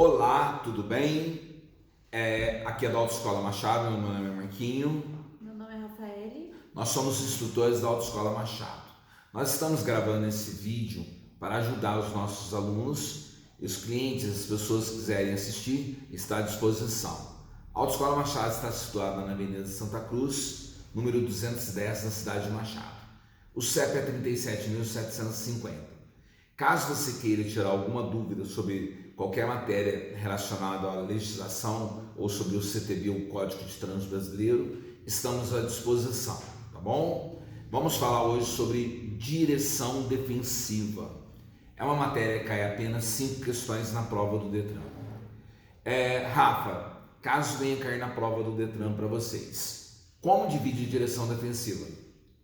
Olá, tudo bem? Aqui é da Autoescola Machado, meu nome é Marquinho. Meu nome é Rafaele. Nós somos instrutores da Autoescola Machado. Nós estamos gravando esse vídeo para ajudar os nossos alunos e os clientes, as pessoas que quiserem assistir, está à disposição. A Autoescola Machado está situada na Avenida Santa Cruz, número 210, na cidade de Machado. O CEP é 37.750. Caso você queira tirar alguma dúvida sobre qualquer matéria relacionada à legislação ou sobre o CTB, o Código de Trânsito Brasileiro, estamos à disposição, tá bom? Vamos falar hoje sobre direção defensiva. É uma matéria que cai apenas 5 questões na prova do Detran. Rafa, caso venha cair na prova do Detran para vocês, como divide direção defensiva?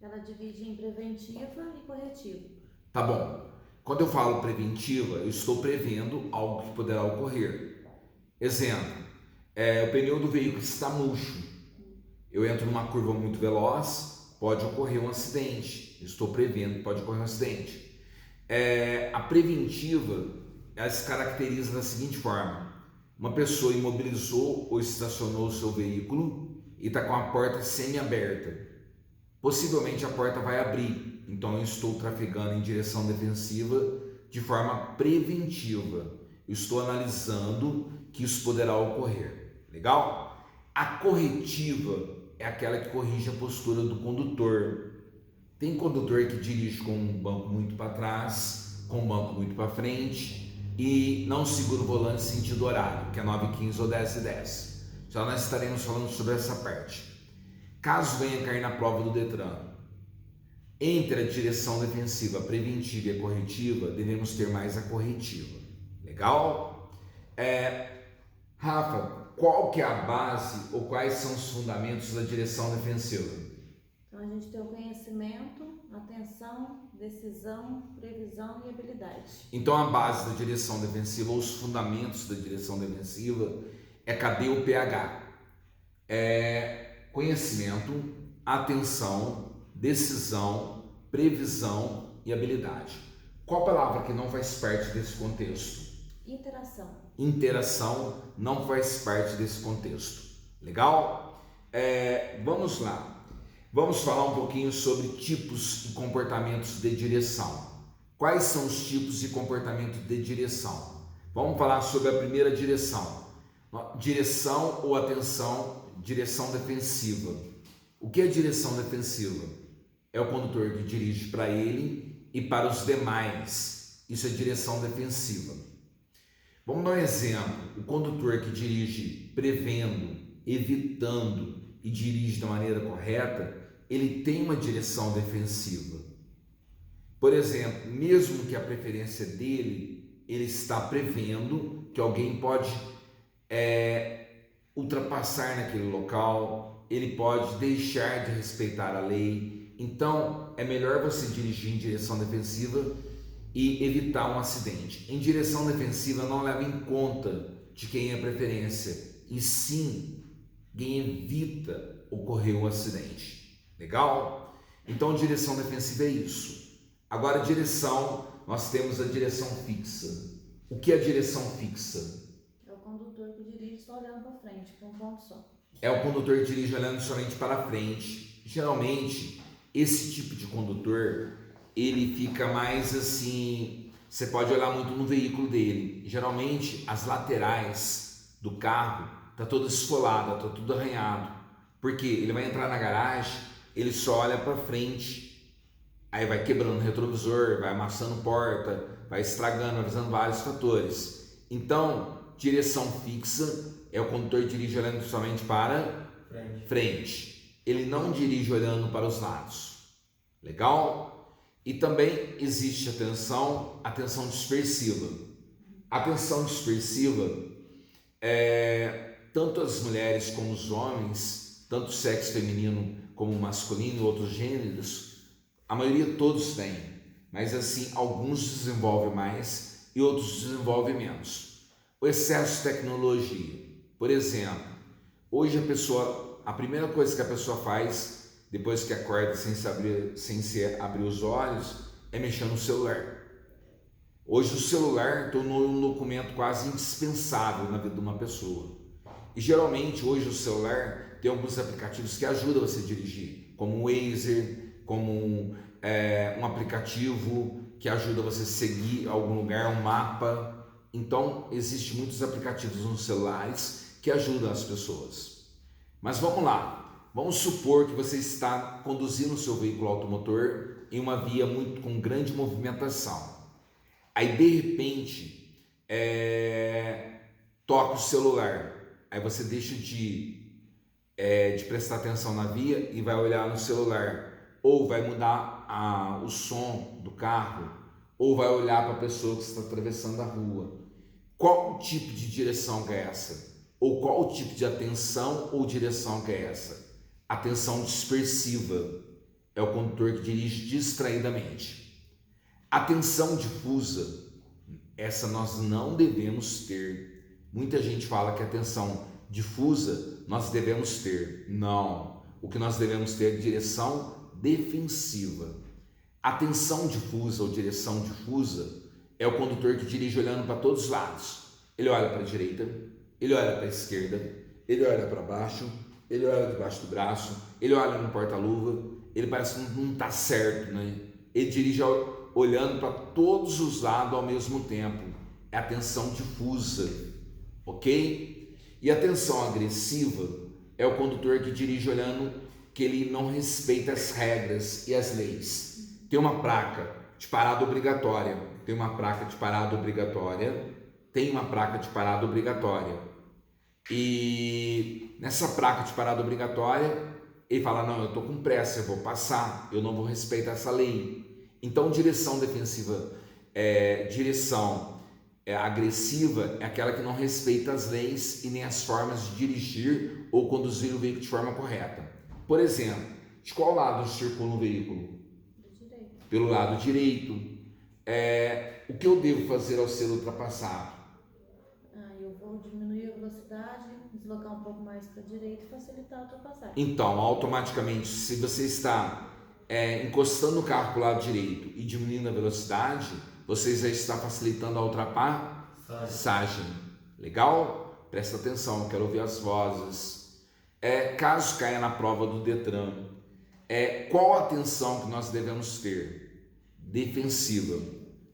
Ela divide em preventiva e corretiva. Tá bom. Quando eu falo preventiva, eu estou prevendo algo que poderá ocorrer. Exemplo, o pneu do veículo está murcho. Eu entro numa curva muito veloz, pode ocorrer um acidente. Eu estou prevendo que pode ocorrer um acidente. A preventiva, ela se caracteriza da seguinte forma. Uma pessoa imobilizou ou estacionou o seu veículo e está com a porta semi-aberta. Possivelmente a porta vai abrir. Então eu estou trafegando em direção defensiva de forma preventiva. Eu estou analisando que isso poderá ocorrer. Legal? A corretiva é aquela que corrige a postura do condutor. Tem condutor que dirige com um banco muito para trás, com um banco muito para frente e não segura o volante em sentido horário, que é 9h15 ou 10h10. Já nós estaremos falando sobre essa parte. Caso venha cair na prova do Detran, entre a direção defensiva, preventiva e a corretiva, devemos ter mais a corretiva. Legal? Rafa, qual que é a base ou quais são os fundamentos da direção defensiva? Então a gente tem o conhecimento, atenção, decisão, previsão e habilidade. Então a base da direção defensiva, ou os fundamentos da direção defensiva, cadê o PH? Conhecimento, atenção, decisão, previsão e habilidade. Qual palavra que não faz parte desse contexto? Interação. Interação não faz parte desse contexto. Legal? Vamos lá. Vamos falar um pouquinho sobre tipos e comportamentos de direção. Quais são os tipos e comportamentos de direção? Vamos falar sobre a primeira direção. Direção ou atenção, direção defensiva. O que é direção defensiva? É o condutor que dirige para ele e para os demais. Isso é direção defensiva. Vamos dar um exemplo. O condutor que dirige prevendo, evitando e dirige da maneira correta, ele tem uma direção defensiva. Por exemplo, mesmo que a preferência dele, ele está prevendo que alguém pode ultrapassar naquele local, ele pode deixar de respeitar a lei. Então, é melhor você dirigir em direção defensiva e evitar um acidente. Em direção defensiva não leva em conta de quem é preferência, e sim quem evita ocorrer o acidente. Legal? Então, direção defensiva é isso. Agora, direção, nós temos a direção fixa. O que é a direção fixa? É o condutor que dirige só olhando para frente, com um ponto só. É o condutor que dirige olhando somente para frente. Geralmente, esse tipo de condutor, ele fica mais assim, você pode olhar muito no veículo dele. Geralmente, as laterais do carro tá toda esfolada, tá tudo arranhado. Porque ele vai entrar na garagem, ele só olha para frente. Aí vai quebrando o retrovisor, vai amassando porta, vai estragando, vai fazendo vários fatores. Então, direção fixa é o condutor que dirige olhando somente para frente. Ele não dirige olhando para os lados. Legal? E também existe atenção dispersiva. Atenção dispersiva tanto as mulheres como os homens, tanto o sexo feminino como o masculino, outros gêneros, a maioria todos têm, mas assim, alguns desenvolvem mais e outros desenvolvem menos. O excesso de tecnologia. Por exemplo, hoje a primeira coisa que a pessoa faz depois que acorda sem se abrir os olhos é mexer no celular. Hoje o celular tornou um documento quase indispensável na vida de uma pessoa. E geralmente hoje o celular tem alguns aplicativos que ajudam você a dirigir, como o Waze, como um aplicativo que ajuda você a seguir algum lugar, um mapa. Então existem muitos aplicativos nos celulares que ajudam as pessoas. Mas vamos lá, vamos supor que você está conduzindo o seu veículo automotor em uma via com grande movimentação. Aí de repente toca o celular, aí você deixa de prestar atenção na via e vai olhar no celular, ou vai mudar o som do carro, ou vai olhar para a pessoa que está atravessando a rua. Qual o tipo de direção que é essa? Ou qual o tipo de atenção ou direção que é essa? Atenção dispersiva é o condutor que dirige distraidamente. Atenção difusa, essa nós não devemos ter. Muita gente fala que atenção difusa nós devemos ter. Não, o que nós devemos ter é direção defensiva. Atenção difusa ou direção difusa é o condutor que dirige olhando para todos os lados. Ele olha para a direita, ele olha para a esquerda, ele olha para baixo, ele olha debaixo do braço, ele olha no porta-luva, ele parece que não está certo, né? Ele dirige olhando para todos os lados ao mesmo tempo. É atenção difusa, ok? E atenção agressiva é o condutor que dirige olhando que ele não respeita as regras e as leis. Tem uma placa de parada obrigatória, tem uma placa de parada obrigatória, tem uma placa de parada obrigatória. E nessa placa de parada obrigatória, ele fala, não, eu estou com pressa, eu vou passar, eu não vou respeitar essa lei. Então, direção defensiva, direção agressiva é aquela que não respeita as leis e nem as formas de dirigir ou conduzir o veículo de forma correta. Por exemplo, de qual lado circula o veículo? Pelo lado direito. O que eu devo fazer ao ser ultrapassado? Eu vou diminuir a velocidade, deslocar um pouco mais para a direita e facilitar a ultrapassagem. Então, automaticamente, se você está encostando o carro para o lado direito e diminuindo a velocidade, você já está facilitando a ultrapassagem. Legal? Presta atenção, eu quero ouvir as vozes. Caso caia na prova do Detran, qual a atenção que nós devemos ter? Defensiva.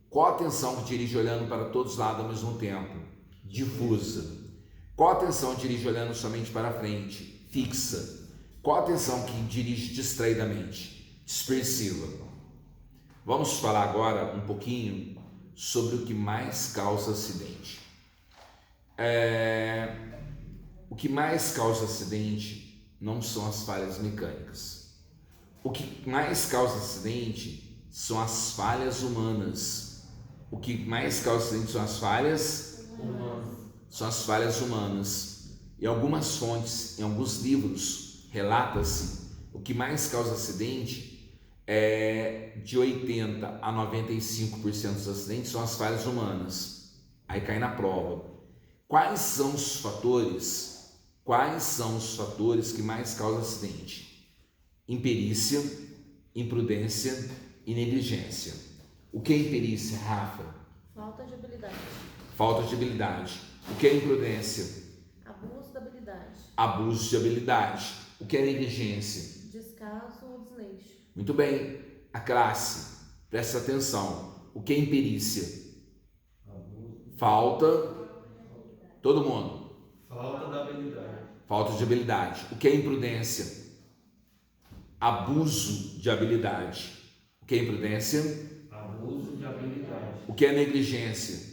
Qual a atenção que dirige olhando para todos os lados ao mesmo tempo? Difusa. Qual a atenção que dirige olhando somente para frente? Fixa. Qual a atenção que dirige distraidamente? Dispersiva. Vamos falar agora um pouquinho sobre o que mais causa acidente. O que mais causa acidente não são as falhas mecânicas. O que mais causa acidente são as falhas humanas. O que mais causa acidente são as falhas humanas. São as falhas humanas. Em algumas fontes, em alguns livros, relata-se o que mais causa acidente de 80% a 95% dos acidentes são as falhas humanas. Aí cai na prova. Quais são os fatores que mais causam acidente? Imperícia, imprudência e negligência. O que é imperícia, Rafa? Falta de habilidade. Falta de habilidade. O que é imprudência? Abuso da habilidade. Abuso de habilidade. O que é negligência? Descaso ou desleixo. Muito bem. A classe, presta atenção. O que é imperícia? Falta. Todo mundo. Falta da habilidade. Falta de habilidade. O que é imprudência? Abuso de habilidade. O que é imprudência? Abuso de habilidade. O que é negligência?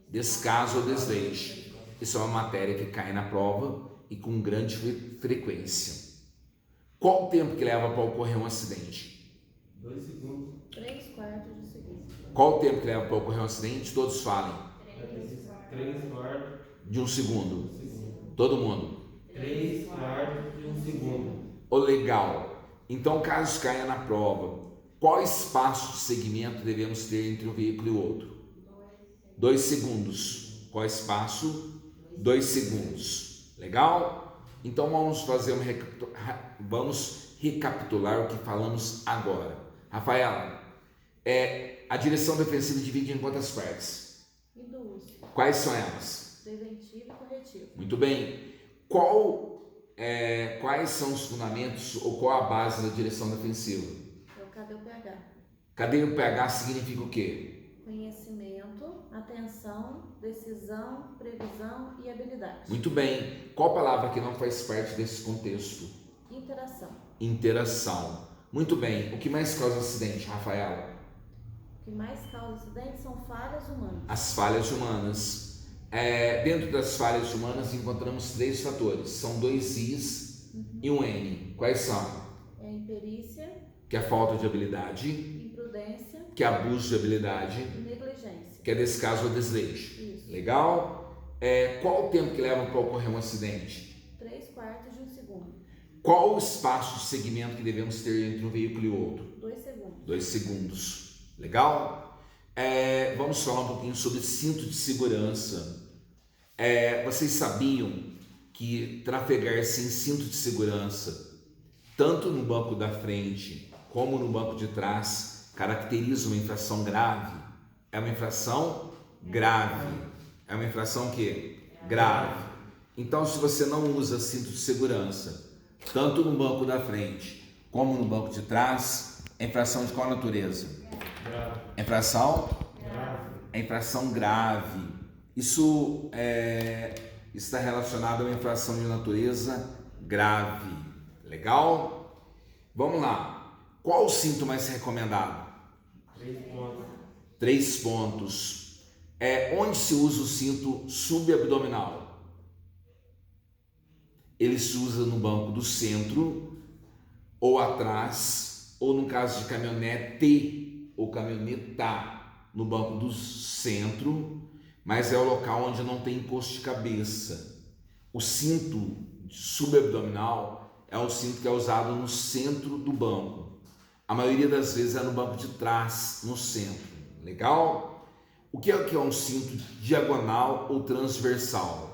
Descaso ou desleixo. Isso é uma matéria que cai na prova e com grande frequência. Qual o tempo que leva para ocorrer um acidente? 2 segundos. 3/4 de segundo. Qual o tempo que leva para ocorrer um acidente? Todos falem. 3/4 De um segundo. de um segundo. Todo mundo. 3/4 de um segundo. O legal. Então, caso caia na prova, qual espaço de segmento devemos ter entre um veículo e o outro? 2 segundos. Qual espaço? 2 segundos. Legal? Então vamos fazer vamos recapitular o que falamos agora. Rafaela, A direção defensiva divide em quantas partes? E duas. Quais são elas? Preventivo e corretivo. Muito bem. Quais são os fundamentos ou qual a base da direção defensiva? Então, cadê o PH? Cadê o PH significa o quê? Conhecimento, atenção, decisão, previsão e habilidade. Muito bem. Qual palavra que não faz parte desse contexto? Interação. Interação. Muito bem. O que mais causa acidente, Rafaela? O que mais causa acidentes são falhas humanas. As falhas humanas. Dentro das falhas humanas encontramos 3 fatores. São 2 Is e um N. Quais são? Imperícia, Que é falta de habilidade, imprudência que é abuso de habilidade, e negligência. que é descaso ou desleixo. Isso. Legal? Qual o tempo que leva para ocorrer um acidente? 3/4 de um segundo. Qual o espaço de segmento que devemos ter entre um veículo e outro? 2 segundos. 2 segundos. Legal? Vamos falar um pouquinho sobre cinto de segurança. Vocês sabiam que trafegar sem cinto de segurança, tanto no banco da frente como no banco de trás, caracteriza uma infração grave? É uma infração grave. É uma infração o quê? Grave. Então, se você não usa cinto de segurança, tanto no banco da frente como no banco de trás, é infração de qual natureza? Grave. Infração? Grave. É infração grave. Isso está relacionado a uma infração de natureza grave. Legal? Vamos lá. Qual o cinto mais recomendado? 3 pontos. 3 pontos. Onde se usa o cinto subabdominal? Ele se usa no banco do centro, ou atrás, ou no caso de caminhonete ou caminhoneta, no banco do centro, mas é o local onde não tem encosto de cabeça. O cinto subabdominal é o cinto que é usado no centro do banco. A maioria das vezes é no banco de trás, no centro. Legal? O que é um cinto diagonal ou transversal?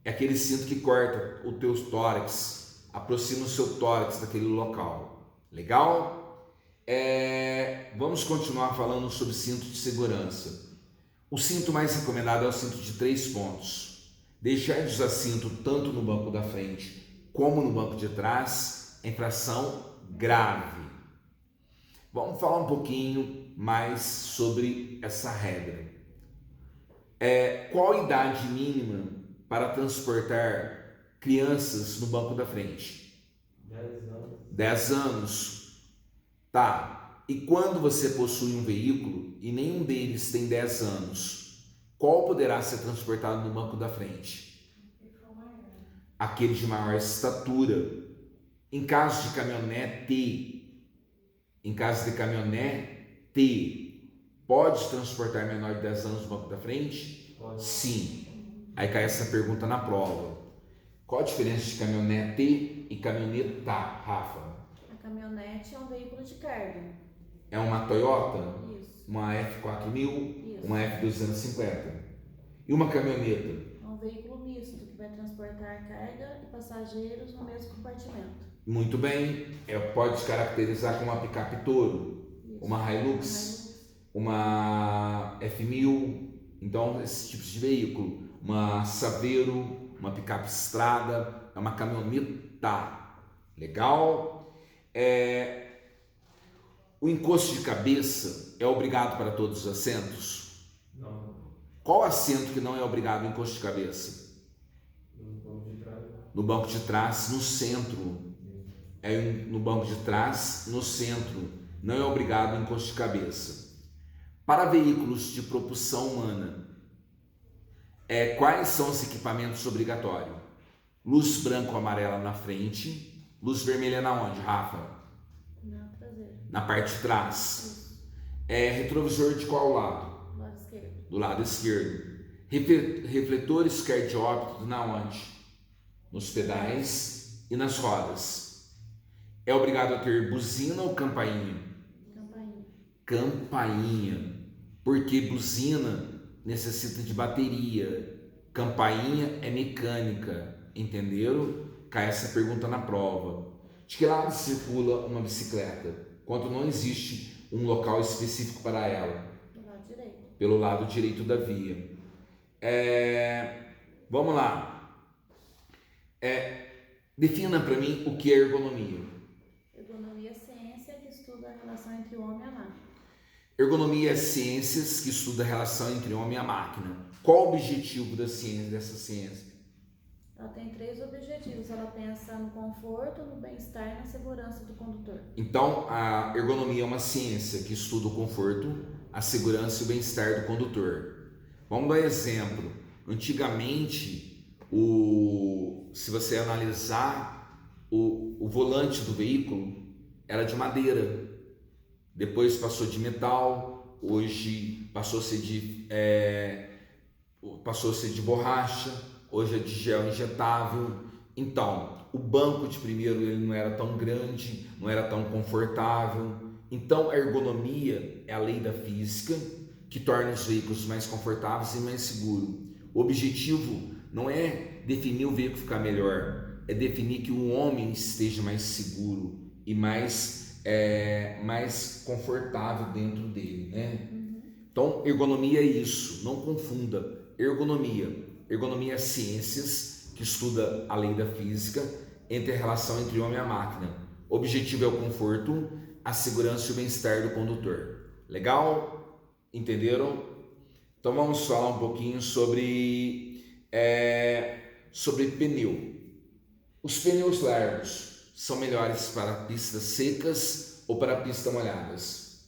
É aquele cinto que corta o teu tórax, aproxima o seu tórax daquele local. Legal? Vamos continuar falando sobre cinto de segurança. O cinto mais recomendado é o cinto de 3 pontos. Deixar de usar cinto tanto no banco da frente como no banco de trás é infração grave. Vamos falar um pouquinho mais sobre essa regra. Qual a idade mínima para transportar crianças no banco da frente? 10 anos. 10 anos. Tá. E quando você possui um veículo e nenhum deles tem 10 anos, qual poderá ser transportado no banco da frente? Aquele de maior estatura. Em caso de caminhonete, pode transportar menor de 10 anos no banco da frente? Pode. Sim. Aí cai essa pergunta na prova. Qual a diferença de caminhonete e caminhoneta, Rafa? A caminhonete é um veículo de carga. É uma Toyota? Isso. Uma F4000? Isso. Uma F250? E uma caminhoneta? É um veículo misto que vai transportar carga e passageiros no mesmo compartimento. Muito bem. Pode se caracterizar como uma picape Toro, Isso. uma Hilux, uma F1000. Então, esses tipos de veículo. Uma Saveiro, uma picape Estrada, é uma caminhoneta. Legal? O encosto de cabeça é obrigado para todos os assentos? Não. Qual assento que não é obrigado o encosto de cabeça? No banco de trás. No banco de trás, no centro. No banco de trás, no centro. Não é obrigado o encosto de cabeça. Para veículos de propulsão humana, quais são os equipamentos obrigatórios? Luz branca ou amarela na frente. Luz vermelha na onde, Rafa? Na traseira. Na parte de trás. Isso. Retrovisor de qual lado? Do lado esquerdo. Do lado esquerdo. Refletores cardiópticos na onde? Nos pedais e nas rodas. É obrigado a ter buzina ou campainha? Campainha. Campainha. Porque buzina necessita de bateria. Campainha é mecânica. Entenderam? Cai essa pergunta na prova. De que lado circula uma bicicleta? Quando não existe um local específico para ela, Do lado direito. pelo lado direito da via. Vamos lá. Defina para mim o que é ergonomia. Ergonomia é ciência que estuda a relação entre o homem e a máquina. Ergonomia é ciências que estuda a relação entre o homem e a máquina. Qual o objetivo dessa ciência? Ela tem 3 objetivos. Ela pensa no conforto, no bem-estar e na segurança do condutor. Então, a ergonomia é uma ciência que estuda o conforto, a segurança e o bem-estar do condutor. Vamos dar um exemplo. Antigamente, se você analisar o volante do veículo, era de madeira. Depois passou de metal, hoje passou a ser de borracha, hoje é de gel injetável. Então, o banco de primeiro ele não era tão grande, não era tão confortável. Então, a ergonomia é a lei da física que torna os veículos mais confortáveis e mais seguros. O objetivo não é definir o veículo ficar melhor, é definir que o homem esteja mais seguro e mais confortável dentro dele, né? Então, ergonomia é isso, não confunda. Ergonomia é ciências que estuda a lei da física entre a relação entre o homem e a máquina. O objetivo é o conforto, a segurança e o bem-estar do condutor. Legal? Entenderam? Então vamos falar um pouquinho sobre pneu. Os pneus largos são melhores para pistas secas ou para pistas molhadas?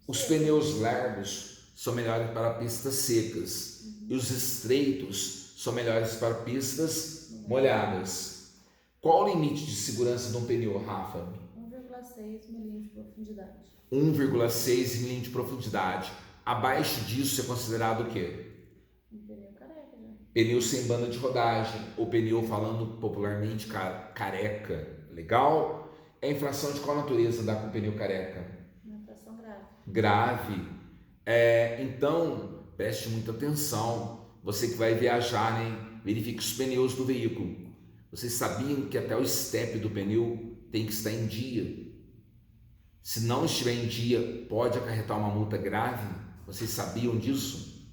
Os pneus largos são melhores para pistas secas e os estreitos são melhores para pistas molhadas. Qual o limite de segurança de um pneu, Rafa? 1,6 milímetros de profundidade. 1,6 milímetros de profundidade. Abaixo disso é considerado o quê? Um pneu careca, né? Pneu sem banda de rodagem, ou pneu falando popularmente careca. Legal? É a infração de qual natureza dá com o pneu careca? Uma infração grave. Grave. Então, preste muita atenção. Você que vai viajar, né? Verifique os pneus do veículo. Vocês sabiam que até o estepe do pneu tem que estar em dia? Se não estiver em dia, pode acarretar uma multa grave? Vocês sabiam disso?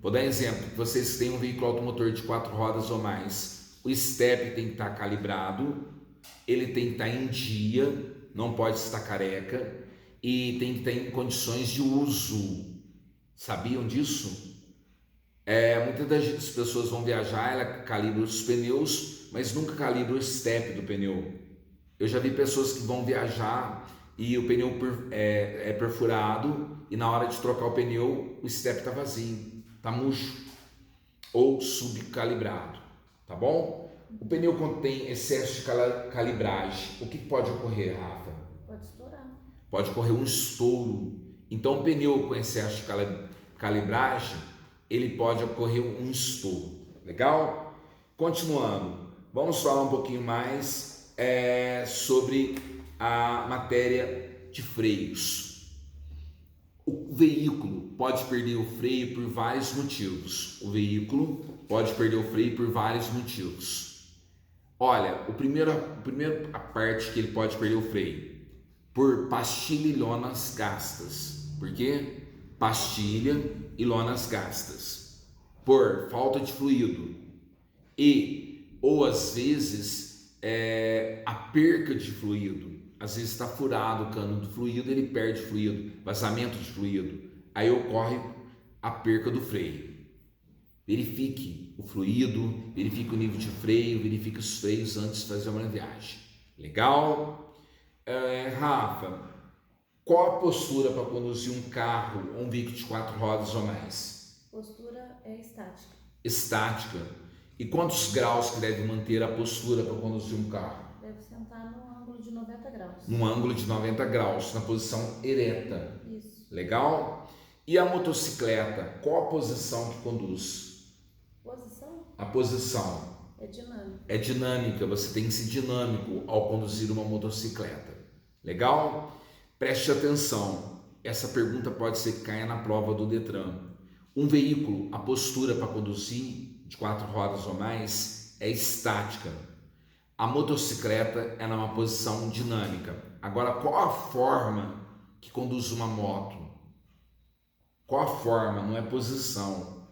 Vou dar um exemplo. Vocês têm um veículo automotor de 4 rodas ou mais. O estepe tem que estar calibrado, ele tem que estar em dia, não pode estar careca e tem que estar em condições de uso. Sabiam disso? Muitas das pessoas vão viajar, ela calibra os pneus, mas nunca calibra o estepe do pneu. Eu já vi pessoas que vão viajar e o pneu é perfurado e na hora de trocar o pneu o estepe está vazio, está murcho ou subcalibrado, tá bom? O pneu contém excesso de calibragem. O que pode ocorrer, Rafa? Pode estourar. Pode ocorrer um estouro. Então, o pneu com excesso de calibragem, ele pode ocorrer um estouro. Legal? Continuando, vamos falar um pouquinho mais sobre a matéria de freios. O veículo pode perder o freio por vários motivos. Olha, a primeira parte que ele pode perder o freio por pastilha e lonas gastas. Por quê? Pastilha e lonas gastas. Por falta de fluido ou às vezes a perca de fluido. Às vezes está furado o cano do fluido, ele perde fluido, vazamento de fluido. Aí ocorre a perca do freio. Verifique o fluido, verifique o nível de freio, verifique os freios antes de fazer uma viagem. Legal? Rafa, qual a postura para conduzir um carro ou um veículo de 4 rodas ou mais? Postura é estática. Estática. E quantos graus que deve manter a postura para conduzir um carro? Deve sentar num ângulo de 90 graus. Num ângulo de 90 graus, na posição ereta. Isso. Legal? E a motocicleta, qual a posição que conduz? Posição A posição é dinâmica. é dinâmica, você tem que ser dinâmico ao conduzir uma motocicleta. Legal? Preste atenção, essa pergunta pode ser que caia na prova do Detran. Um veículo, a postura para conduzir de 4 rodas ou mais é estática. A motocicleta é numa posição dinâmica. Agora, qual a forma que conduz uma moto? Qual a forma? Não é posição.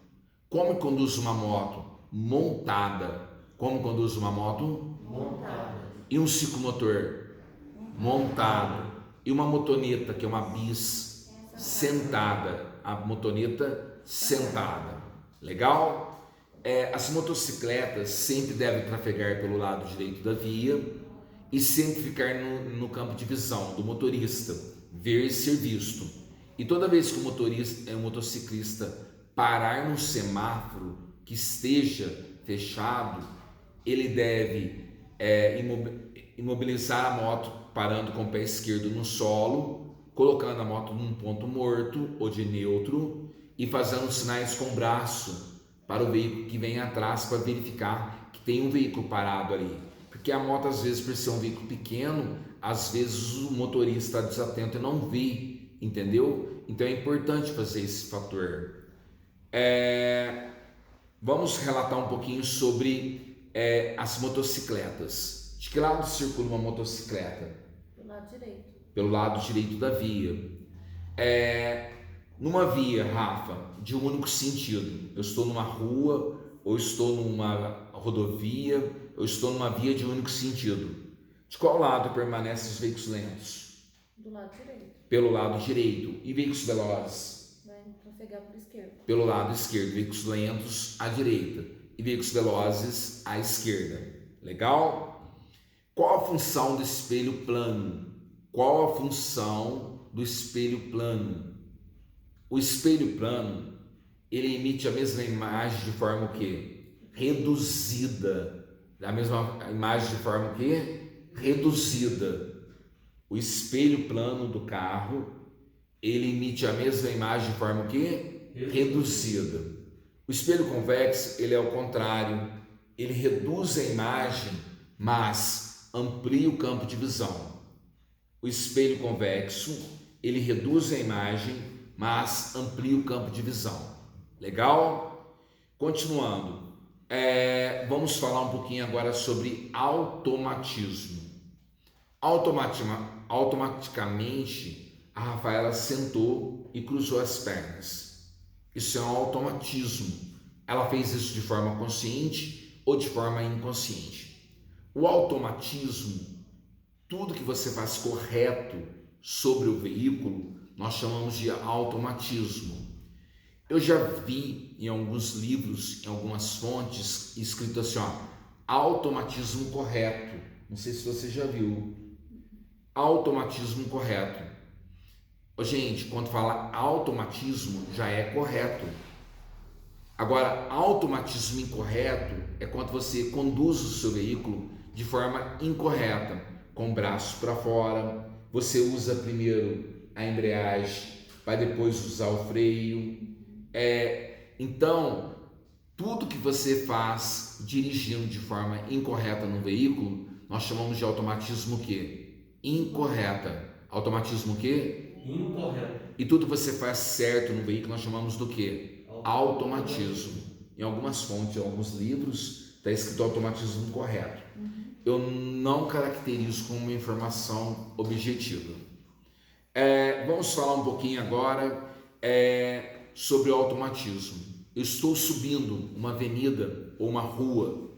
Como conduz uma moto? Montada. Como conduz uma moto? Montada. E um ciclomotor? Montado. E uma motoneta, que é uma bis, sentada. A motoneta sentada. Legal? As motocicletas sempre devem trafegar pelo lado direito da via e sempre ficar no campo de visão do motorista, ver e ser visto. E toda vez que o motociclista parar no semáforo que esteja fechado, ele deve imobilizar a moto, parando com o pé esquerdo no solo, colocando a moto num ponto morto ou de neutro e fazendo sinais com o braço para o veículo que vem atrás, para verificar que tem um veículo parado ali. Porque a moto, às vezes, por ser um veículo pequeno, às vezes o motorista está desatento e não vê, entendeu? Então é importante fazer esse fator. Vamos relatar um pouquinho sobre as motocicletas. De que lado circula uma motocicleta? Do lado direito. Pelo lado direito da via. Numa via, Rafa, de um único sentido, eu estou numa rua, ou estou numa rodovia, ou estou numa via de um único sentido. De qual lado permanecem os veículos lentos? Do lado direito. Pelo lado direito. E veículos velozes? Vai trafegar por esquerda. Pelo lado esquerdo. Veículos lentos à direita e veículos velozes à esquerda. Legal? Qual a função do espelho plano? Qual a função do espelho plano? O espelho plano, ele emite a mesma imagem de forma o quê? Reduzida. A mesma imagem de forma o quê? Reduzida. O espelho plano do carro, ele emite a mesma imagem de forma o quê? Reduzida. O espelho convexo, ele é o contrário. Ele reduz a imagem, mas amplia o campo de visão. O espelho convexo, ele reduz a imagem, mas amplia o campo de visão. Legal? Continuando, vamos falar um pouquinho agora sobre automatismo. Automaticamente, a Rafaela sentou e cruzou as pernas. Isso é um automatismo. Ela fez isso de forma consciente ou de forma inconsciente. O automatismo, tudo que você faz correto sobre o veículo, nós chamamos de automatismo. Eu já vi em alguns livros, em algumas fontes, escrito assim, automatismo correto. Não sei se você já viu. Automatismo correto. Gente, quando fala automatismo, já é correto. Agora, automatismo incorreto é quando você conduz o seu veículo de forma incorreta, com o braço para fora. Você usa primeiro a embreagem, vai depois usar o freio. Então, tudo que você faz dirigindo de forma incorreta no veículo, nós chamamos de automatismo o quê? Incorreta. Automatismo o quê? Incorreto. E tudo que você faz certo no veículo, nós chamamos do quê? Automatismo. Em algumas fontes, em alguns livros, está escrito automatismo correto. Eu não caracterizo como uma informação objetiva. Vamos falar um pouquinho agora sobre o automatismo. Eu estou subindo uma avenida ou uma rua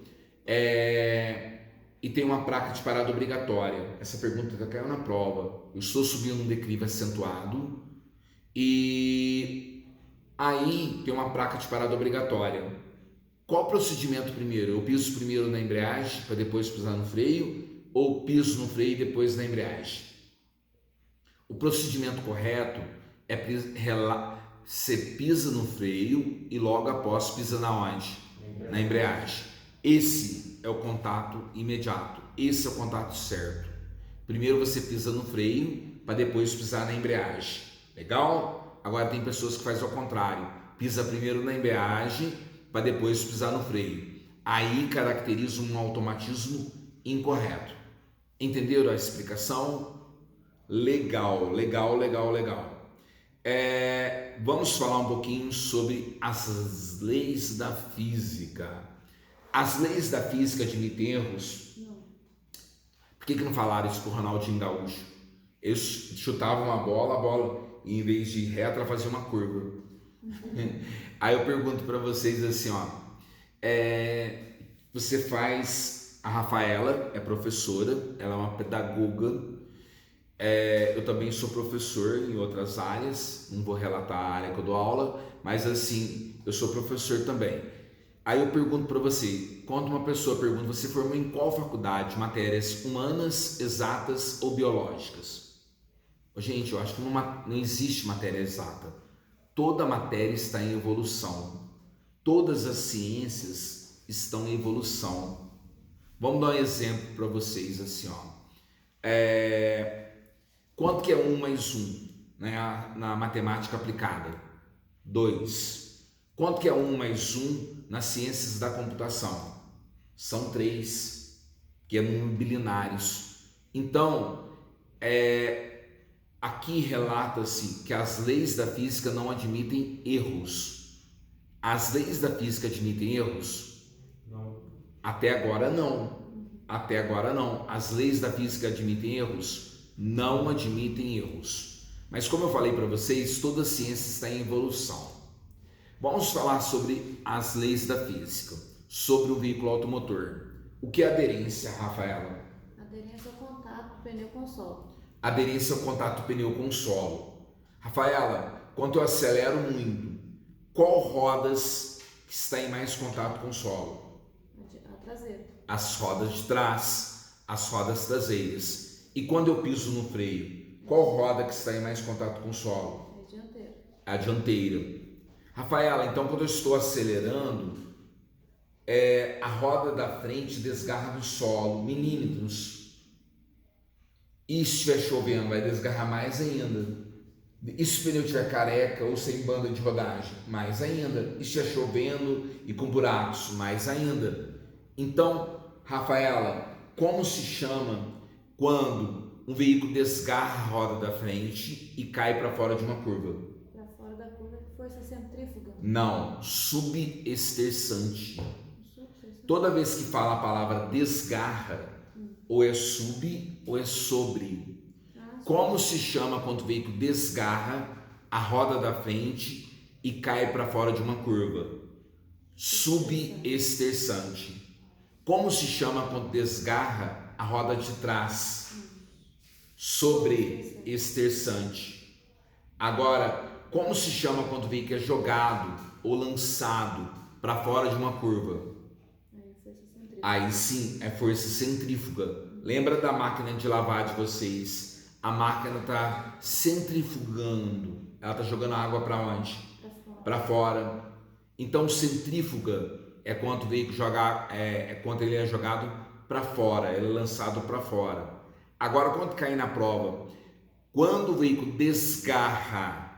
e tem uma placa de parada obrigatória. Essa pergunta já caiu na prova. Eu estou subindo um declive acentuado e aí tem uma placa de parada obrigatória. Qual procedimento primeiro? Eu piso primeiro na embreagem para depois pisar no freio, ou piso no freio e depois na embreagem? O procedimento correto é você pisa no freio e logo após pisa na onde? Na embreagem. Esse é o contato imediato. Esse é o contato certo. Primeiro você pisa no freio para depois pisar na embreagem. Legal? Agora tem pessoas que fazem ao contrário. Pisa primeiro na embreagem para depois pisar no freio. Aí caracteriza um automatismo incorreto. Entenderam a explicação? Legal. Vamos falar um pouquinho sobre as leis da física. As leis da física admitem erros? Não. Por que não falaram isso para o Ronaldinho Gaúcho? Eu chutava uma bola, a bola, em vez de ir reta, ela fazia uma curva. Aí eu pergunto para vocês assim, ó, você faz, a Rafaela é professora, ela é uma pedagoga, eu também sou professor em outras áreas, não vou relatar a área que eu dou aula, mas assim, eu sou professor também. Aí eu pergunto para você, quando uma pessoa pergunta, você formou em qual faculdade? Matérias humanas, exatas ou biológicas? Gente, eu acho que não existe matéria exata. Toda matéria está em evolução. Todas as ciências estão em evolução. Vamos dar um exemplo para vocês assim, ó. Quanto que é 1 mais 1, né, na matemática aplicada? 2. Quanto que é 1 mais 1 nas ciências da computação? São 3, que é números bilinários. Então, aqui relata-se que as leis da física não admitem erros. As leis da física admitem erros? Não. Até agora não. Até agora não. As leis da física admitem erros? Não admitem erros. Mas como eu falei para vocês, toda ciência está em evolução. Vamos falar sobre as leis da física, sobre o veículo automotor. O que é aderência, Rafaela? Aderência ao contato pneu com solo. Aderência ao contato pneu com solo. Rafaela, quando eu acelero muito, qual rodas está em mais contato com o solo? A traseira. As rodas de trás, as rodas traseiras. E quando eu piso no freio, qual roda que está em mais contato com o solo? A dianteira. A dianteira. Rafaela, então quando eu estou acelerando, a roda da frente desgarra do solo milímetros. E se estiver chovendo, vai desgarrar mais ainda. E se o pneu estiver careca ou sem banda de rodagem, mais ainda. E se estiver chovendo e com buracos, mais ainda. Então, Rafaela, como se chama quando um veículo desgarra a roda da frente e cai para fora de uma curva? Para fora da curva, força centrífuga. Não, subesterçante. Subterçante. Toda vez que fala a palavra desgarra, ou é sub ou é sobre. Como se chama quando o veículo desgarra a roda da frente e cai para fora de uma curva? Subesterçante. Como se chama quando desgarra a roda de trás? Sobreesterçante. Agora, como se chama quando o veículo é jogado ou lançado para fora de uma curva? Aí sim, é força centrífuga. Lembra da máquina de lavar de vocês? A máquina está centrifugando. Ela está jogando água para onde? Para fora. Então, centrífuga é quando o veículo quando ele é jogado para fora, ele é lançado para fora. Agora, quando cair na prova, quando o veículo desgarra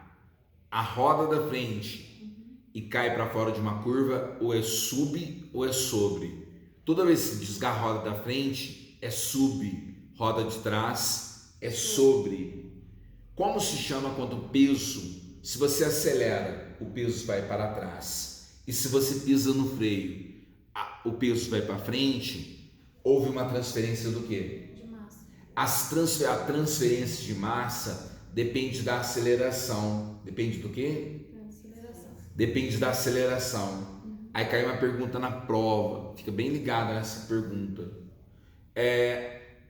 a roda da frente e cai para fora de uma curva, ou é sub ou é sobre. Toda vez que desgarra a roda da frente, é sub, roda de trás é sobre. Como se chama quando o peso, se você acelera, o peso vai para trás, e se você pisa no freio, o peso vai para frente? Houve uma transferência do quê? De massa. A transferência de massa depende da aceleração. Depende do quê? Da aceleração. Depende da aceleração. Aí cai uma pergunta na prova, fica bem ligada nessa pergunta.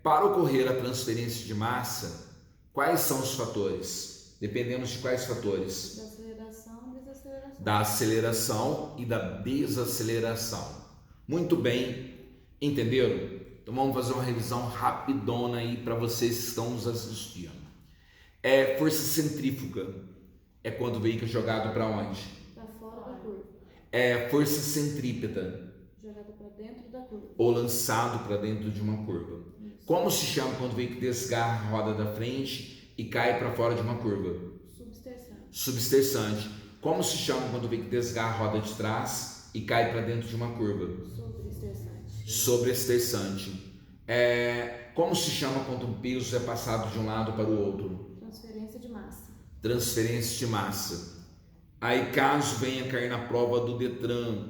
Para ocorrer a transferência de massa, quais são os fatores? Dependemos de quais fatores? Da aceleração e desaceleração. Da aceleração e da desaceleração. Muito bem, entenderam? Então vamos fazer uma revisão rapidona aí para vocês que estão nos assistindo. Força centrífuga é quando o veículo é jogado para onde? Para fora da curva. Força centrípeta, Jogada para dentro da curva. ou lançado para dentro de uma curva. Isso. Como se chama quando o veículo desgarra a roda da frente e cai para fora de uma curva? Subterçante. Subterçante. Como se chama quando o veículo desgarra a roda de trás e cai para dentro de uma curva? Sobreesterçante. Sobreesterçante. Como se chama quando um peso é passado de um lado para o outro? Transferência de massa. Transferência de massa. Aí caso venha cair na prova do Detran,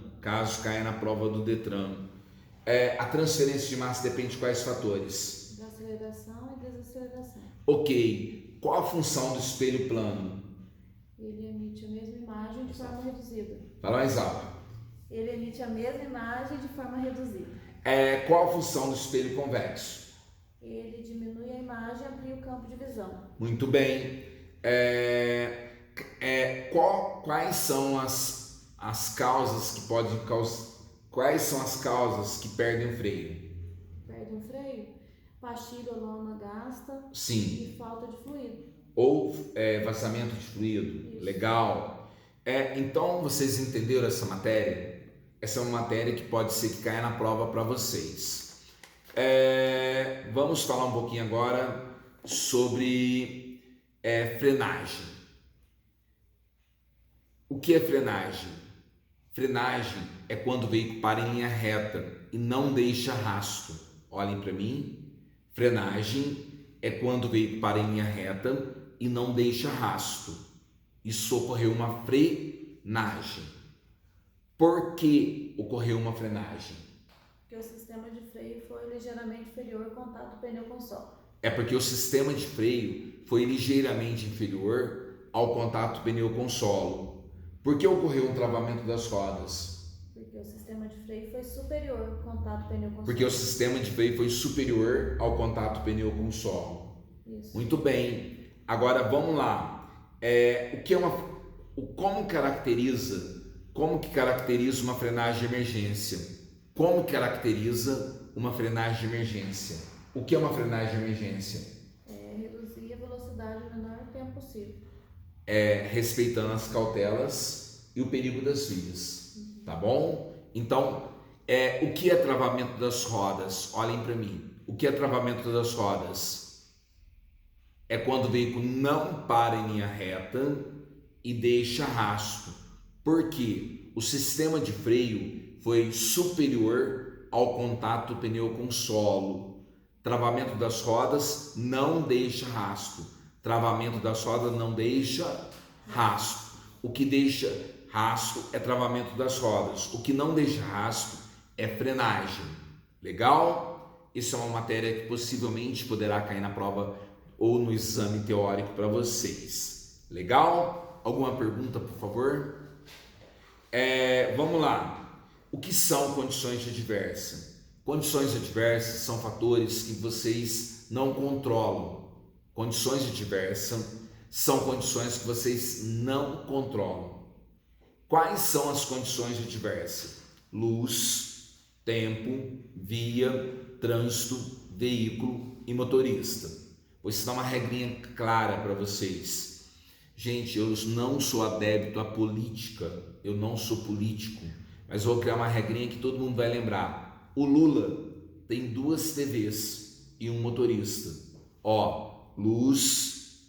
a transferência de massa depende de quais fatores? Da aceleração e desaceleração. Ok. Qual a função do espelho plano? Ele emite a mesma imagem de forma reduzida. Fala mais alto. Ele emite a mesma imagem de forma reduzida. Qual a função do espelho convexo? Ele diminui a imagem e amplia o campo de visão. Muito bem. Quais são as causas que podem causar? Quais são as causas que perdem o freio? Perde um freio, pastilha ou lama gasta. Sim. E falta de fluido. Ou vazamento de fluido. Isso. Legal. Então vocês entenderam essa matéria? Essa é uma matéria que pode ser que caia na prova para vocês. Vamos falar um pouquinho agora sobre frenagem. O que é frenagem? Frenagem é quando o veículo para em linha reta e não deixa rastro. Olhem para mim. Frenagem é quando o veículo para em linha reta e não deixa rastro. Isso ocorreu uma frenagem. Por que ocorreu uma frenagem? Porque o sistema de freio foi ligeiramente inferior ao contato pneu com solo. É porque o sistema de freio foi ligeiramente inferior ao contato pneu com solo. Por que ocorreu um travamento das rodas? Porque o sistema de freio foi superior ao contato pneu com solo. Porque o sistema de freio foi superior ao contato pneu com solo. Isso. Muito bem. Agora vamos lá. Como que caracteriza uma frenagem de emergência? Como caracteriza uma frenagem de emergência? O que é uma frenagem de emergência? Reduzir a velocidade no menor tempo possível. Respeitando as cautelas e o perigo das vias, tá bom? Então, o que é travamento das rodas? Olhem para mim. O que é travamento das rodas? É quando o veículo não para em linha reta e deixa rastro. Por quê? O sistema de freio foi superior ao contato pneu com solo. Travamento das rodas não deixa rastro. Travamento das rodas não deixa rastro. O que deixa rastro é travamento das rodas. O que não deixa rastro é frenagem. Legal? Isso é uma matéria que possivelmente poderá cair na prova ou no exame teórico para vocês. Legal? Alguma pergunta, por favor? Vamos lá. O que são condições adversas? Condições adversas são fatores que vocês não controlam. Condições adversas são condições que vocês não controlam. Quais são as condições adversas? Luz, tempo, via, trânsito, veículo e motorista. Vou ensinar uma regrinha clara para vocês. Gente, eu não sou adepto à política, eu não sou político, mas vou criar uma regrinha que todo mundo vai lembrar. O Lula tem 2 TVs e um motorista. Luz,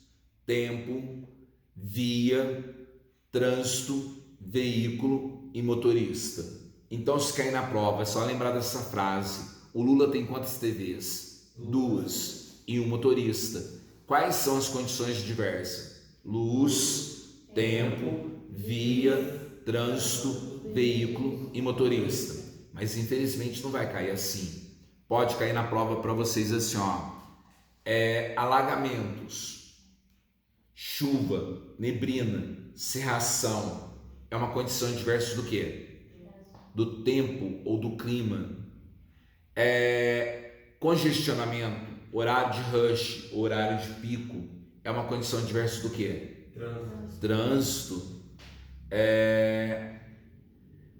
tempo, via, trânsito, veículo e motorista. Então, se cair na prova, é só lembrar dessa frase. O Lula tem quantas TVs? 2 e um motorista. Quais são as condições adversas? Luz, tempo, via, trânsito, veículo e motorista. Mas infelizmente não vai cair assim. Pode cair na prova para vocês assim, alagamentos, chuva, neblina, cerração. É uma condição adversa do quê? Do tempo ou do clima. Congestionamento, horário de rush, horário de pico. É uma condição adversa do quê? Trânsito.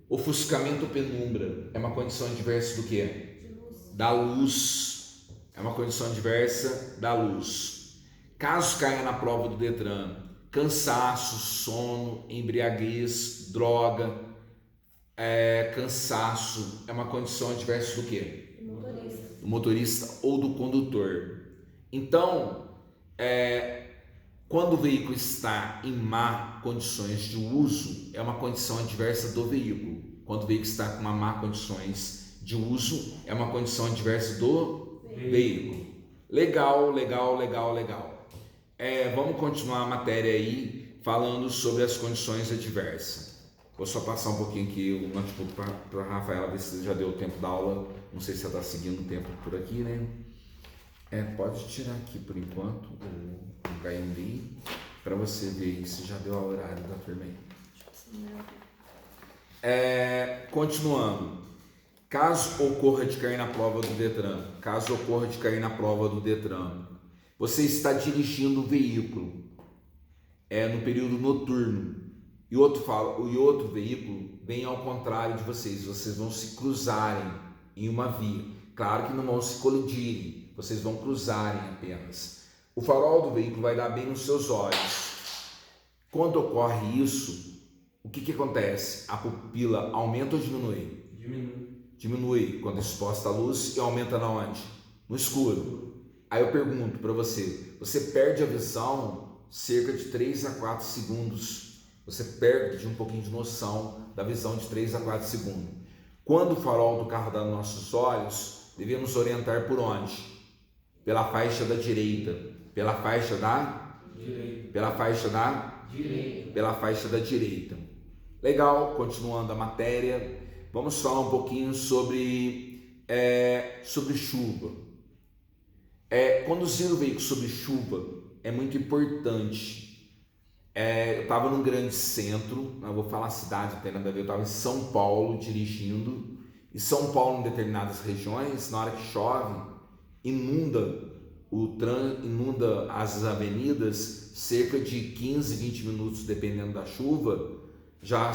Ofuscamento ou penumbra. É uma condição adversa do quê? Da luz. É uma condição adversa da luz. Caso caia na prova do Detran, cansaço, sono, embriaguez, droga, cansaço. É uma condição adversa do quê? Do motorista ou do condutor. Então, quando o veículo está em má condições de uso, é uma condição adversa do veículo. Quando o veículo está com uma má condições de uso, é uma condição adversa do veículo. Legal. Vamos continuar a matéria aí, falando sobre as condições adversas. Vou só passar um pouquinho aqui o notebook para a Rafaela, ver se já deu o tempo da aula. Não sei se ela está seguindo o tempo por aqui, né? Pode tirar aqui por enquanto o HMD para você ver se já deu o horário da turma aí. Continuando. Caso ocorra de cair na prova do Detran, você está dirigindo o veículo no período noturno e outro veículo vem ao contrário de vocês vão se cruzarem em uma via. Claro que não vão se colidirem, vocês vão cruzarem apenas. O farol do veículo vai dar bem nos seus olhos. Quando ocorre isso, o que acontece? A pupila aumenta ou diminui? Diminui quando exposta à luz e aumenta na onde? No escuro. Aí eu pergunto para você perde a visão cerca de 3 a 4 segundos. Você perde um pouquinho de noção da visão de 3 a 4 segundos. Quando o farol do carro dá nos nossos olhos, devemos orientar por onde? Pela faixa da direita. Pela faixa da direita. Legal, continuando a matéria, vamos falar um pouquinho sobre chuva. Conduzir o veículo sobre chuva é muito importante. Eu estava num grande centro, não vou falar a cidade, não tem nada a ver, eu estava em São Paulo dirigindo, e São Paulo, em determinadas regiões, na hora que chove, inunda as avenidas cerca de 15, 20 minutos, dependendo da chuva, já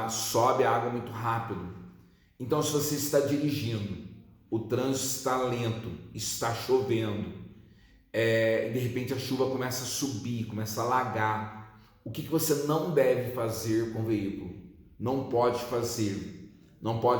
sobe a água muito rápido. Então, se você está dirigindo, o trânsito está lento, está chovendo, de repente a chuva começa a subir, começa a alagar, o que você não deve fazer com o veículo? Não pode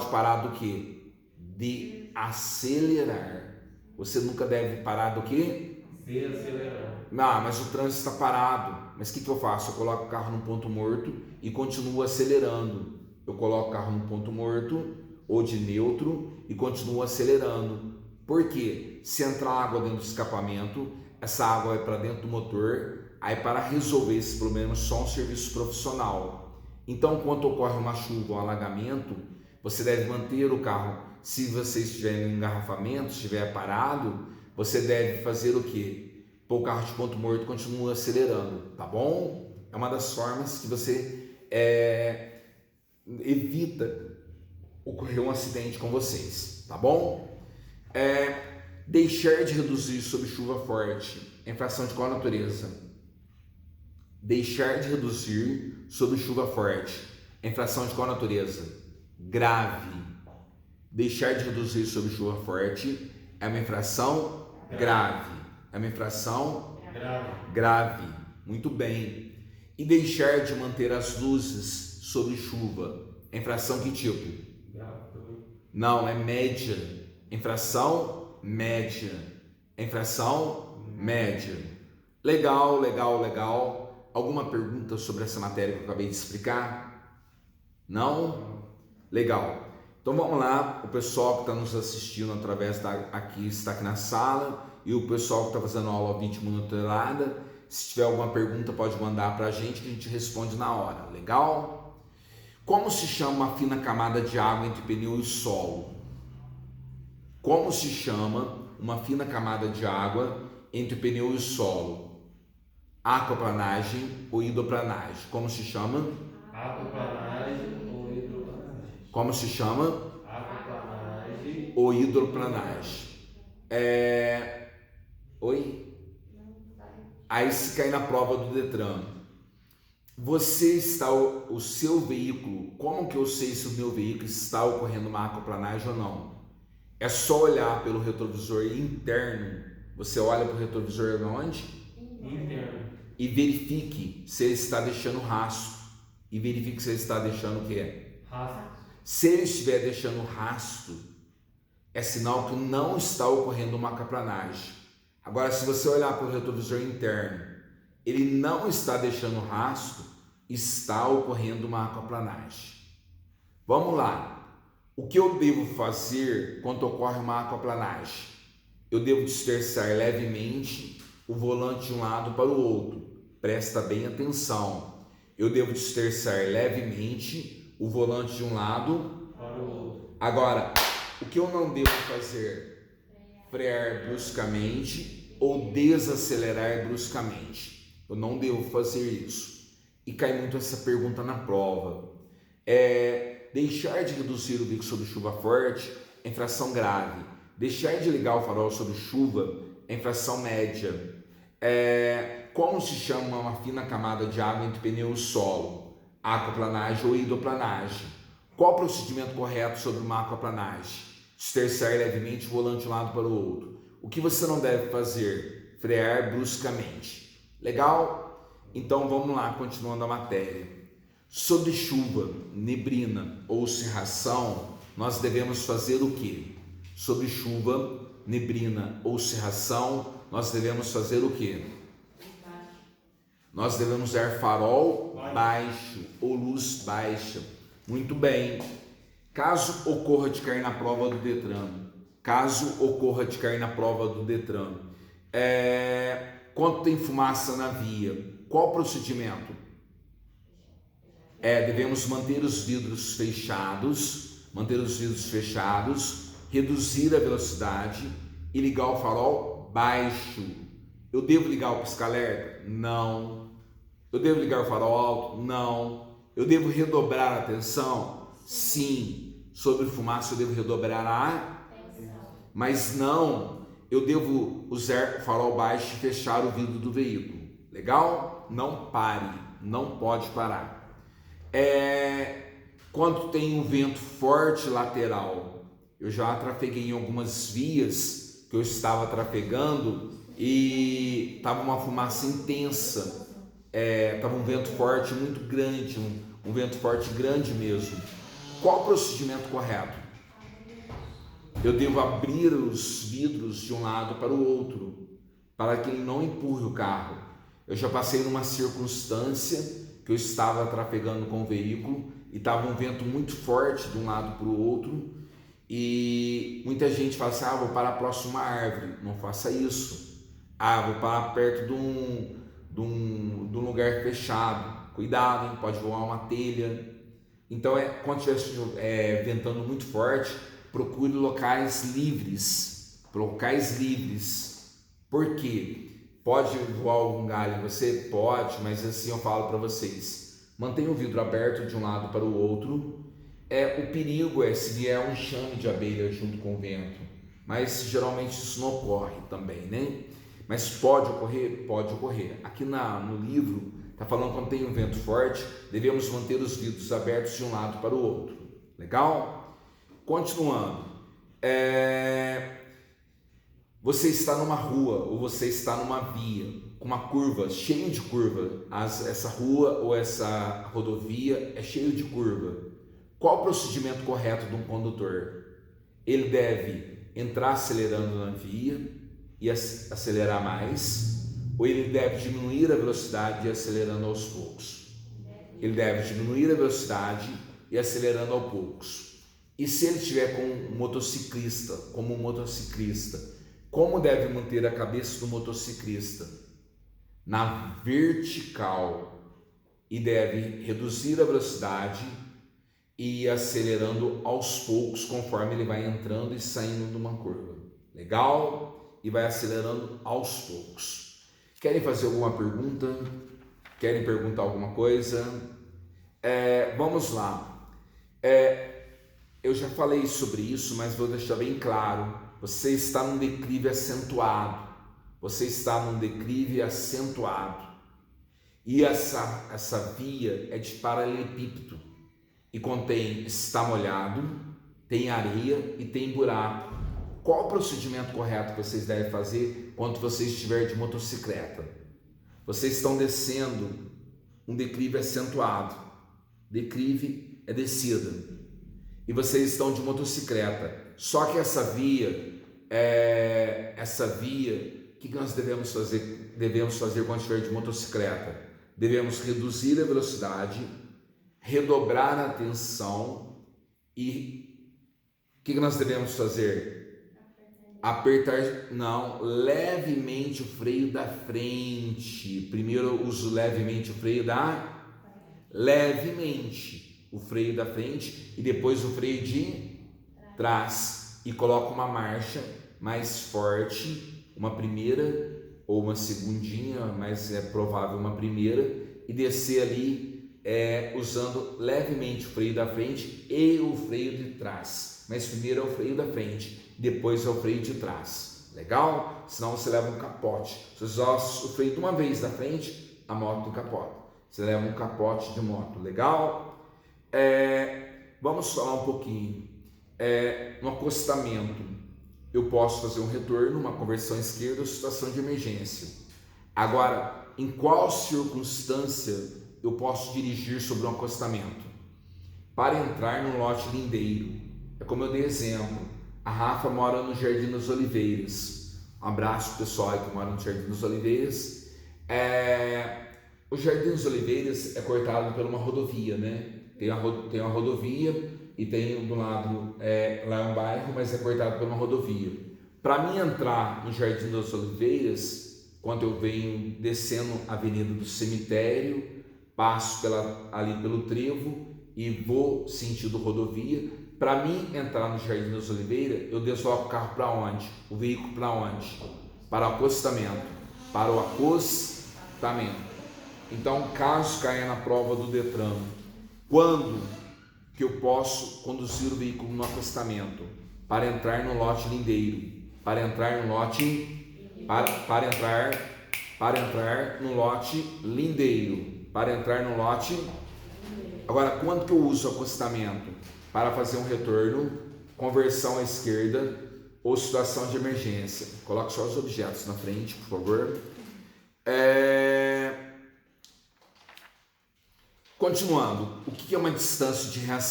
parar do quê? De acelerar. Você nunca deve parar do quê? De acelerar. Mas o trânsito está parado. Mas o que eu faço? Eu coloco o carro no ponto morto e continuo acelerando. Eu coloco o carro no ponto morto ou de neutro e continuo acelerando. Por quê? Se entrar água dentro do escapamento, essa água vai para dentro do motor. Aí, para resolver esse problema, só um serviço profissional. Então, quando ocorre uma chuva ou um alagamento, você deve manter o carro. Se você estiver em engarrafamento, estiver parado, você deve fazer o quê? Pôr o carro de ponto morto e continua acelerando, tá bom? É uma das formas que você evita ocorrer um acidente com vocês, tá bom? Deixar de reduzir sob chuva forte, infração de qual natureza? Deixar de reduzir sob chuva forte, infração de qual natureza? Grave. Deixar de reduzir sob chuva forte é uma infração grave. É uma infração grave. Muito bem. E deixar de manter as luzes sob chuva é infração que tipo? Não, é média. Infração média. Infração média. Legal. Alguma pergunta sobre essa matéria que eu acabei de explicar? Não? Legal. Então vamos lá, o pessoal que está nos assistindo está aqui na sala, e o pessoal que está fazendo aula 20 monitorada, se tiver alguma pergunta pode mandar para a gente que a gente responde na hora, legal? Como se chama uma fina camada de água entre pneu e solo? Como se chama uma fina camada de água entre pneu e solo? Aquaplanagem ou hidroplanagem? Como se chama? Aquaplanagem ou hidroplanagem? Como se chama? Aquaplanagem ou hidroplanagem. Oi? Aí se cair na prova do Detran, o seu veículo, como que eu sei se o meu veículo está ocorrendo uma aquaplanagem ou não? É só olhar pelo retrovisor interno. Você olha para o retrovisor onde? interno. E verifique se ele está deixando rastro. E verifique se ele está deixando o quê? Rastro. Se ele estiver deixando rastro, é sinal que não está ocorrendo uma aquaplanagem. Agora, se você olhar para o retrovisor interno, ele não está deixando rastro, está ocorrendo uma aquaplanagem. Vamos lá. O que eu devo fazer quando ocorre uma aquaplanagem? Eu devo dispersar levemente o volante de um lado para o outro. Presta bem atenção. Eu devo dispersar levemente o volante de um lado para o outro. Agora, o que eu não devo fazer? frear bruscamente ou desacelerar bruscamente. Eu não devo fazer isso. E cai muito essa pergunta na prova. Deixar de reduzir o bico sob chuva forte é infração grave. Deixar de ligar o farol sob chuva é infração média. Como se chama uma fina camada de água entre pneu e solo? Aquaplanagem ou hidroplanagem? Qual o procedimento correto sobre uma aquaplanagem? Esterçar levemente o volante de um lado para o outro. O que você não deve fazer? Frear bruscamente. Legal? Então vamos lá, continuando a matéria. Sob chuva, neblina ou cerração, nós devemos fazer o quê? Sob chuva, neblina ou cerração, nós devemos fazer o quê? Nós devemos usar farol baixo ou luz baixa. Muito bem. Caso ocorra de cair na prova do Detran, quando tem fumaça na via, qual o procedimento? Devemos manter os vidros fechados, reduzir a velocidade e ligar o farol baixo. Eu devo ligar o pisca-alerta? Não. Eu devo ligar o farol alto? Não. Eu devo redobrar a atenção? Sim. Sobre fumaça eu devo redobrar a atenção. Mas não, eu devo usar o farol baixo e fechar o vidro do veículo. Legal? Não pare, não pode parar. Quando tem um vento forte lateral, eu já trafeguei em algumas vias que eu estava trafegando e estava uma fumaça intensa, estava um vento forte muito grande, um vento forte grande mesmo. Qual o procedimento correto? Eu devo abrir os vidros de um lado para o outro, para que ele não empurre o carro. Eu já passei numa circunstância que eu estava trafegando com o veículo e estava um vento muito forte de um lado para o outro e muita gente fala assim, vou parar próximo a uma árvore. Não faça isso. Vou parar perto de um lugar fechado. Cuidado, hein? Pode voar uma telha. Então, quando estiver ventando muito forte, procure locais livres. Por quê? Pode voar algum galho em você? Pode, mas assim eu falo para vocês. Mantenha o vidro aberto de um lado para o outro. O perigo se vier um enxame de abelha junto com o vento. Mas geralmente isso não ocorre também, né? Mas pode ocorrer? Pode ocorrer. Aqui no livro está falando que quando tem um vento forte, devemos manter os vidros abertos de um lado para o outro. Legal? Continuando. Você está numa rua ou você está numa via com uma curva, cheio de curva. Essa rua ou essa rodovia é cheio de curva. Qual o procedimento correto de um condutor? Ele deve entrar acelerando na via e acelerar mais, ou ele deve diminuir a velocidade e acelerando aos poucos? Ele deve diminuir a velocidade e acelerando aos poucos. E se ele estiver como um motociclista, como deve manter a cabeça do motociclista? Na vertical, e deve reduzir a velocidade e ir acelerando aos poucos conforme ele vai entrando e saindo de uma curva. Legal? E vai acelerando aos poucos. Querem fazer alguma pergunta? Querem perguntar alguma coisa? Vamos lá. Eu já falei sobre isso, mas vou deixar bem claro. Você está num declive acentuado. E essa via é de paralelepípedo. E está molhado, tem areia e tem buraco. Qual o procedimento correto que vocês devem fazer quando vocês estiverem de motocicleta? Vocês estão descendo um declive acentuado. Declive é descida. E vocês estão de motocicleta. Só que essa via, o que nós devemos fazer? Devemos fazer quando estiver de motocicleta. Devemos reduzir a velocidade, redobrar a atenção e o que nós devemos fazer? Levemente o freio da frente. Primeiro eu uso levemente o freio frente e depois o freio de trás e coloco uma marcha mais forte, uma primeira ou uma segundinha, mas é provável uma primeira, e descer ali usando levemente o freio da frente e o freio de trás. Mas primeiro é o freio da frente, depois é o freio de trás. Legal? Senão você leva um capote. Se você usar o freio de uma vez da frente, a moto capota. Você leva um capote de moto. Legal? Vamos falar um pouquinho. No acostamento, eu posso fazer um retorno, uma conversão esquerda ou situação de emergência. Agora, em qual circunstância eu posso dirigir sobre um acostamento? Para entrar no lote lindeiro. É como eu dei exemplo. A Rafa mora no Jardim das Oliveiras. Um abraço pessoal que mora no Jardim das Oliveiras. O Jardim das Oliveiras é cortado por uma rodovia, né? Tem uma rodovia e tem do lado, lá é um bairro, mas é cortado por uma rodovia. Para mim entrar no Jardim das Oliveiras, quando eu venho descendo a Avenida do Cemitério, passo ali pelo trevo e vou sentido rodovia. Para mim entrar no Jardim das Oliveiras, eu desloco o carro para onde? O veículo para onde? Para o acostamento. Para o acostamento. Então, caso caia na prova do Detran, quando que eu posso conduzir o veículo no acostamento? Para entrar no lote lindeiro. Para entrar no lote... Para entrar no lote lindeiro. Para entrar no lote... Agora, quando que eu uso o acostamento? Para fazer um retorno, conversão à esquerda ou situação de emergência. Coloque só os objetos na frente, por favor. Continuando, o que é uma distância de reação?